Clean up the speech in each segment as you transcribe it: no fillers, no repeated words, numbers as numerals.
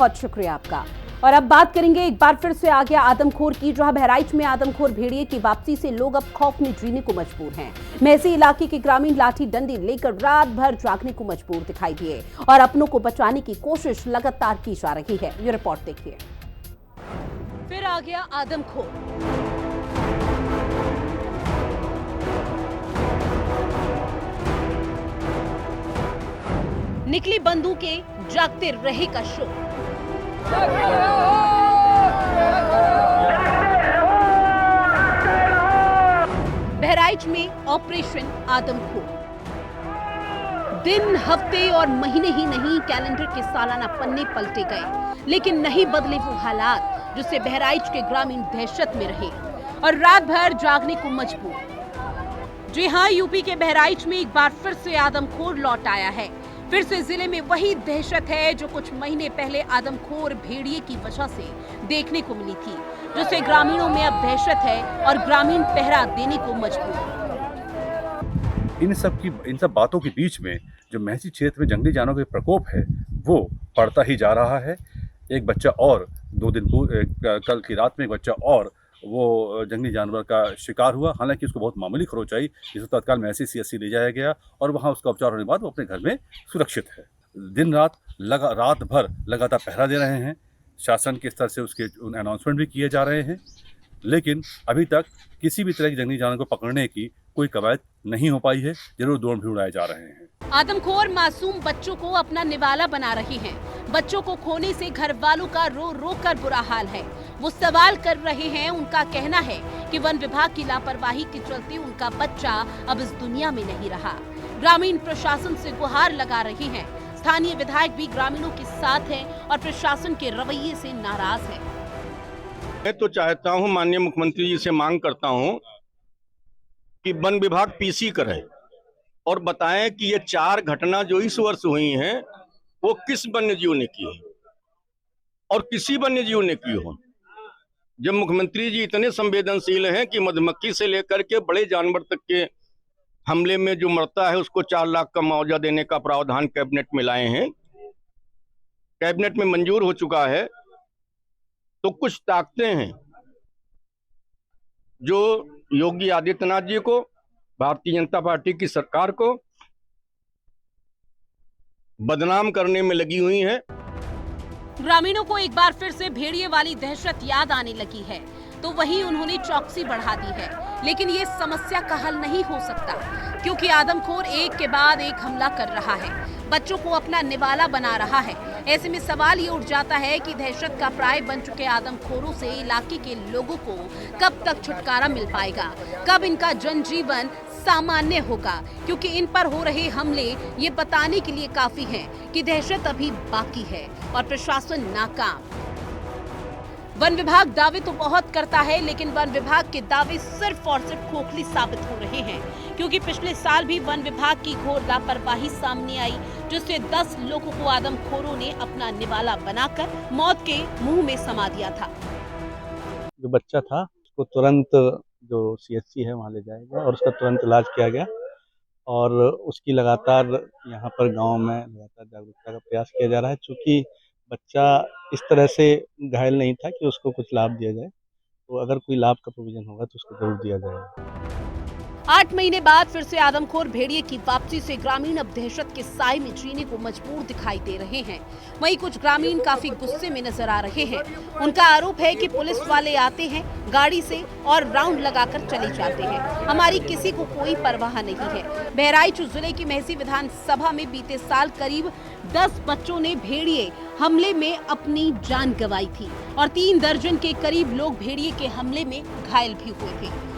बहुत शुक्रिया आपका। और अब बात करेंगे एक बार फिर से आ गया आदमखोर की, जहां बहराइच में आदमखोर भेड़िए की वापसी से लोग अब खौफ में जीने को मजबूर हैं। महसी इलाके के ग्रामीण लाठी डंडी लेकर रात भर जागने को मजबूर दिखाई दिए और अपनों को बचाने की कोशिश लगातार की जा रही है। ये रिपोर्ट देखिए। फिर आ गया आदमखोर। निकली बंदूकें, जागते रहे का शोर। बहराइच में ऑपरेशन आदमखोर। दिन, हफ्ते और महीने ही नहीं, कैलेंडर के सालाना पन्ने पलटे गए, लेकिन नहीं बदले वो हालात जिससे बहराइच के ग्रामीण दहशत में रहे और रात भर जागने को मजबूर। जी हां, यूपी के बहराइच में एक बार फिर से आदमखोर लौट आया है। फिर से जिले में वही दहशत है जो कुछ महीने पहले आदमखोर भेड़िए की वजह से देखने को मिली थी, जिससे ग्रामीणों में अब दहशत है और ग्रामीण पहरा देने को मजबूर। इन सब बातों के बीच में जो महसी क्षेत्र में जंगली जानवरों का प्रकोप है वो बढ़ता ही जा रहा है। एक बच्चा और 2 दिन कल की रात में एक बच्चा और वो जंगली जानवर का शिकार हुआ। हालांकि उसको बहुत मामूली खरोंच आई, जिसको तत्काल महसी CSC ले जाया गया और वहाँ उसका उपचार होने के बाद वो अपने घर में सुरक्षित है। दिन रात रात भर लगातार पहरा दे रहे हैं। शासन के स्तर से उसके अनाउंसमेंट भी किए जा रहे हैं, लेकिन अभी तक किसी भी तरह की जंगली जानवर को पकड़ने की कोई कवायद नहीं हो पाई है। जरूर ड्रोन भी उड़ाए जा रहे हैं। आदमखोर मासूम बच्चों को अपना निवाला बना रही हैं। बच्चों को खोने से घर वालों का रो रो कर बुरा हाल है। वो सवाल कर रहे हैं। उनका कहना है कि वन विभाग की लापरवाही के चलते उनका बच्चा अब इस दुनिया में नहीं रहा। ग्रामीण प्रशासन से गुहार लगा रही हैं। स्थानीय विधायक भी ग्रामीणों के साथ हैं और प्रशासन के रवैये से नाराज है। मैं तो चाहता हूं, माननीय मुख्यमंत्री जी से मांग करता हूं कि वन विभाग PC करे और बताएं कि ये 4 घटना जो इस वर्ष हुई हैं वो किस वन्यजीव ने की है और किसी वन्यजीव ने की हो। जब मुख्यमंत्री जी इतने संवेदनशील हैं कि मधुमक्खी से लेकर के बड़े जानवर तक के हमले में जो मरता है उसको 4 लाख का मुआवजा देने का प्रावधान कैबिनेट में लाए हैं, कैबिनेट में मंजूर हो चुका है, तो कुछ ताकतें हैं जो योगी आदित्यनाथ जी को, भारतीय जनता पार्टी की सरकार को बदनाम करने में लगी हुई है। ग्रामीणों को एक बार फिर से भेड़िए वाली दहशत याद आने लगी है, तो वहीं उन्होंने चौकसी बढ़ा दी है। लेकिन ये समस्या का हल नहीं हो सकता, क्योंकि आदमखोर एक के बाद एक हमला कर रहा है, बच्चों को अपना निवाला बना रहा है। ऐसे में सवाल ये उठ जाता है कि दहशत का प्राय बन चुके आदमखोरों से इलाके के लोगों को कब तक छुटकारा मिल पाएगा, कब इनका जनजीवन सामान्य होगा, क्योंकि इन पर हो रहे हमले ये बताने के लिए काफी हैं कि दहशत अभी बाकी है और प्रशासन नाकाम। वन विभाग दावे तो बहुत करता है, लेकिन वन विभाग के दावे सिर्फ और सिर्फ खोखली साबित हो रहे हैं, क्योंकि पिछले साल भी वन विभाग की घोर लापरवाही सामने आई, जिससे 10 लोगों को आदमखोरों ने अपना निवाला बनाकर मौत के मुंह में समा दिया था। जो बच्चा था उसको तुरंत जो CSC है वहाँ ले जाया गया और उसका तुरंत इलाज किया गया और उसकी लगातार यहाँ पर गांव में लगातार जागरूकता का प्रयास किया जा रहा है। चूँकि बच्चा इस तरह से घायल नहीं था कि उसको कुछ लाभ दिया जाए, तो अगर कोई लाभ का प्रोविजन होगा तो उसको जरूर दिया जाएगा। 8 महीने बाद फिर से आदमखोर भेड़िए की वापसी से ग्रामीण अब दहशत के साए में जीने को मजबूर दिखाई दे रहे हैं। वहीं कुछ ग्रामीण काफी गुस्से में नजर आ रहे हैं। उनका आरोप है कि पुलिस वाले आते हैं गाड़ी से और राउंड लगाकर चले जाते हैं, हमारी किसी को कोई परवाह नहीं है। बहराइच जिले की महसी विधानसभा में बीते साल करीब 10 बच्चों ने भेड़िए हमले में अपनी जान गंवाई थी और 3 दर्जन के करीब लोग भेड़िए के हमले में घायल भी हुए थे।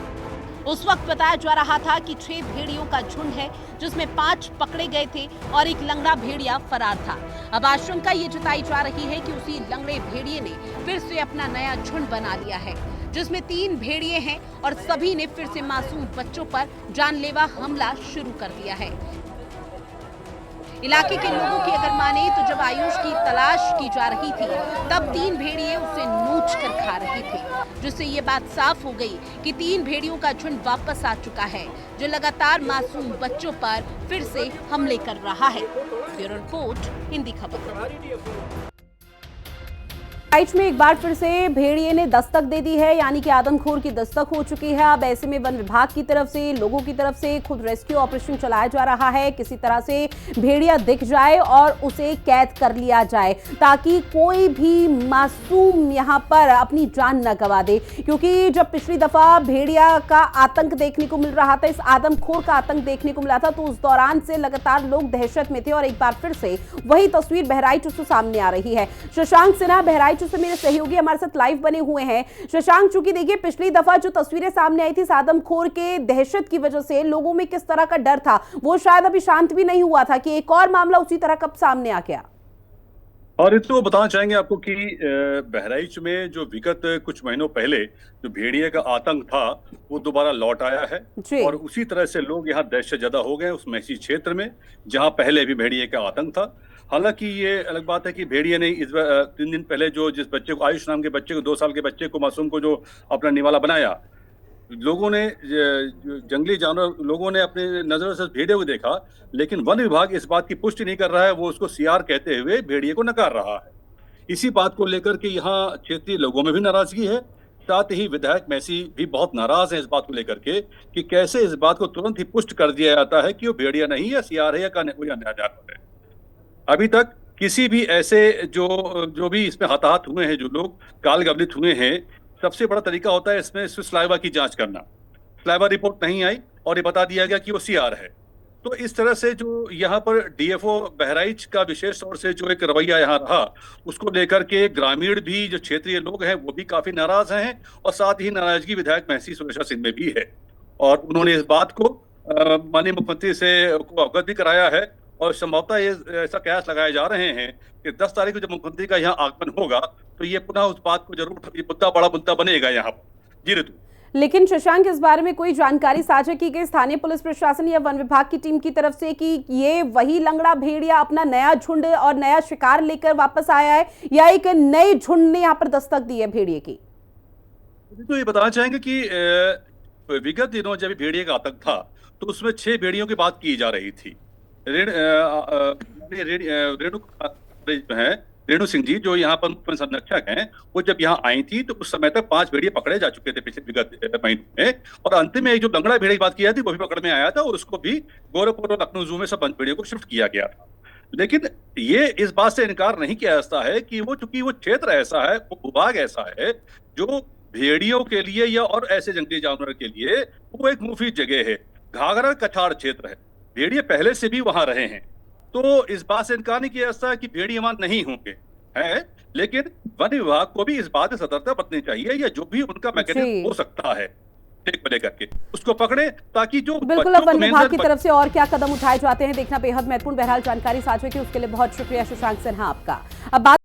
उस वक्त बताया जा रहा था कि 6 भेड़ियों का झुंड है, जिसमें 5 पकड़े गए थे और एक लंगड़ा भेड़िया फरार था। अब आशंका ये जताई जा रही है कि उसी लंगड़े भेड़िए ने फिर से अपना नया झुंड बना लिया है, जिसमें 3 भेड़िए हैं और सभी ने फिर से मासूम बच्चों पर जानलेवा हमला शुरू कर दिया है। इलाके के लोगों की अगर माने तो जब आयुष की तलाश की जा रही थी, तब 3 भेड़िए उसे नोच कर खा रहे थे, जिससे ये बात साफ हो गई कि 3 भेड़ियों का झुंड वापस आ चुका है, जो लगातार मासूम बच्चों पर फिर से हमले कर रहा है। ब्यूरो रिपोर्ट, हिंदी खबर। बहराइच में एक बार फिर से भेड़िए ने दस्तक दे दी है, यानी कि आदमखोर की दस्तक हो चुकी है। अब ऐसे में वन विभाग की तरफ से, लोगों की तरफ से खुद रेस्क्यू ऑपरेशन चलाया जा रहा है। किसी तरह से भेड़िया दिख जाए और उसे कैद कर लिया जाए, ताकि कोई भी मासूम यहां पर अपनी जान न गंवा दे। क्योंकि जब पिछली दफा भेड़िया का आतंक देखने को मिल रहा था, इस आदमखोर का आतंक देखने को मिला था, तो उस दौरान से लगातार लोग दहशत में थे और एक बार फिर से वही तस्वीर बहराइच से सामने आ रही है। शशांक सिन्हा बहराइच से मेरे सहयोगी हमारे साथ लाइव बने हुए हैं। शशांक, चूंकि देखिए पिछली दफा जो तस्वीरें सामने आई थी आदमखोर के दहशत की वजह से लोगों में किस तरह का डर था, वो शायद अभी शांत भी नहीं हुआ था कि एक और मामला उसी तरह कब सामने आ गया। और तो बताना चाहेंगे आपको कि बहराइच में जो विगत कुछ महीनों पहले जो भेड़िए का आतंक था वो दोबारा लौट आया है और उसी तरह से लोग यहाँ दहशत ज़्यादा हो गए उस महसी क्षेत्र में जहाँ पहले भी भेड़िए का आतंक था। हालांकि ये अलग बात है कि भेड़िए ने इस 3 दिन पहले जो जिस बच्चे को, आयुष नाम के बच्चे को, 2 साल के बच्चे को, मासूम को जो अपना निवाला बनाया, लोगों ने, जंगली जानवर लोगों ने अपने नजरों से भेड़िए को देखा, लेकिन वन विभाग इस बात की पुष्टि नहीं कर रहा है। वो उसको सीआर कहते हुए भेड़िए को नकार रहा है। इसी बात को लेकर के यहाँ क्षेत्रीय लोगों में भी नाराजगी है। साथ ही विधायक मैसी भी बहुत नाराज है इस बात को लेकर के कि कैसे इस बात को तुरंत ही पुष्ट कर दिया जाता है कि वो भेड़िया नहीं है, सीआर है या कोई अन्य जानवर है। अभी तक किसी भी ऐसे जो भी इसमें हताहत हुए हैं, जो लोग काल गबलित हुए हैं, सबसे बड़ा तरीका होता है इसमें स्लाइवा की जांच करना। स्लाइवा रिपोर्ट नहीं आई और ये बता दिया गया कि वो सीआर है। तो इस तरह से जो यहाँ पर डीएफओ बहराइच का विशेष तौर से जो एक रवैया यहाँ रहा, उसको लेकर के ग्रामीण भी, जो क्षेत्रीय लोग हैं, वो भी काफी नाराज हैं और साथ ही नाराजगी विधायक महसी सुरेशा सिंह में भी है। और उन्होंने इस बात को माननीय मुख्यमंत्री से अवगत भी कराया है और संभवतः ये ऐसा कयास लगाए जा रहे हैं कि 10 तारीख को जब मुख्यमंत्री का यहाँ आगमन होगा तो ये पुनः उस बात को जरूर, ये मुद्दा बड़ा मुद्दा बनेगा यहाँ पर। जी ऋतु। लेकिन शशांक, इस बारे में कोई जानकारी साझा की गई स्थानीय पुलिस प्रशासन या वन विभाग की टीम की तरफ से कि ये वही लंगड़ा भेड़िया अपना नया झुंड और नया शिकार लेकर वापस आया है या एक नए झुंड ने यहाँ पर दस्तक दी है भेड़िए की? तो ये बताना चाहेंगे कि विगत दिनों जब भेड़िए का आतंक था तो उसमें 6 भेड़ियों की बात की जा रही थी। रेणु सिंह जी जो यहाँ पर मुख्य संरक्षक हैं, वो जब यहाँ आई थी तो उस समय तक 5 भेड़िए पकड़े जा चुके थे पिछले विगत महीनों में, और अंतिम में एक जो लंगड़ा भेड़िए की बात की जाती थी वो भी पकड़ में आया था और उसको भी गोरखपुर और लखनऊ जू में सब भेड़ियों को शिफ्ट किया गया था। लेकिन ये इस बात से इनकार नहीं किया जा सकता है कि वो, चूंकि वो क्षेत्र ऐसा है, वो भूभाग ऐसा है जो भेड़ियों के लिए या और ऐसे जंगली जानवरों के लिए वो एक मुफीद जगह है। घाघरा कछाड़ क्षेत्र है, भेड़िए पहले से भी वहां रहे हैं, तो इस बात से इनकार नहीं किया जा सकता कि भेड़िए वहां नहीं होंगे हैं। लेकिन वन विभाग को भी इस बात से सतर्कता बरतनी चाहिए, या जो भी उनका मैकेनिज्म हो सकता है टेक लेकर के उसको पकड़े, ताकि जो बिल्कुल अब वन विभाग की तरफ से और क्या कदम उठाए जाते हैं देखना बेहद महत्वपूर्ण। बहरहाल जानकारी साझा की उसके लिए बहुत शुक्रिया शशांक सिन्हा आपका। अब बात